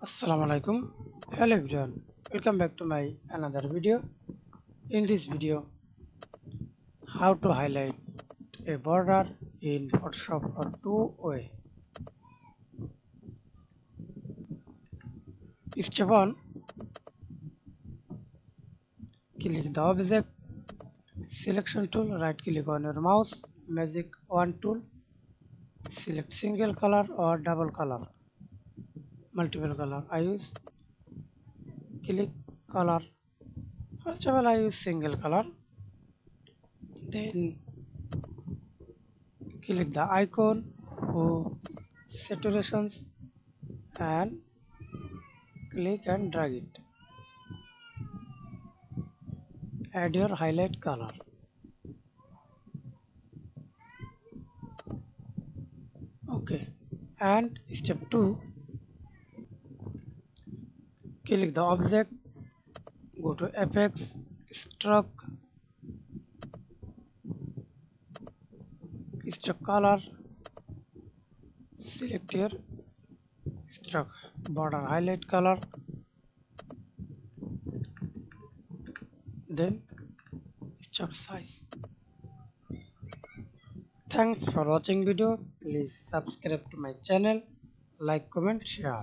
Assalamu alaikum. Hello everyone, welcome back to my another video. In this video, how to highlight a border in Photoshop for two-way. Step 1, click the object selection tool, right click on your mouse, magic wand tool, select single color or double color, multiple color. I use click color. First of all, I use single color, then click the icon for saturations and click and drag it. Add your highlight color. Okay. And step 2, click the object, go to Apex, Stroke, Stroke color, select your stroke border highlight color, then stroke size. Thanks for watching video. Please subscribe to my channel, like, comment, share.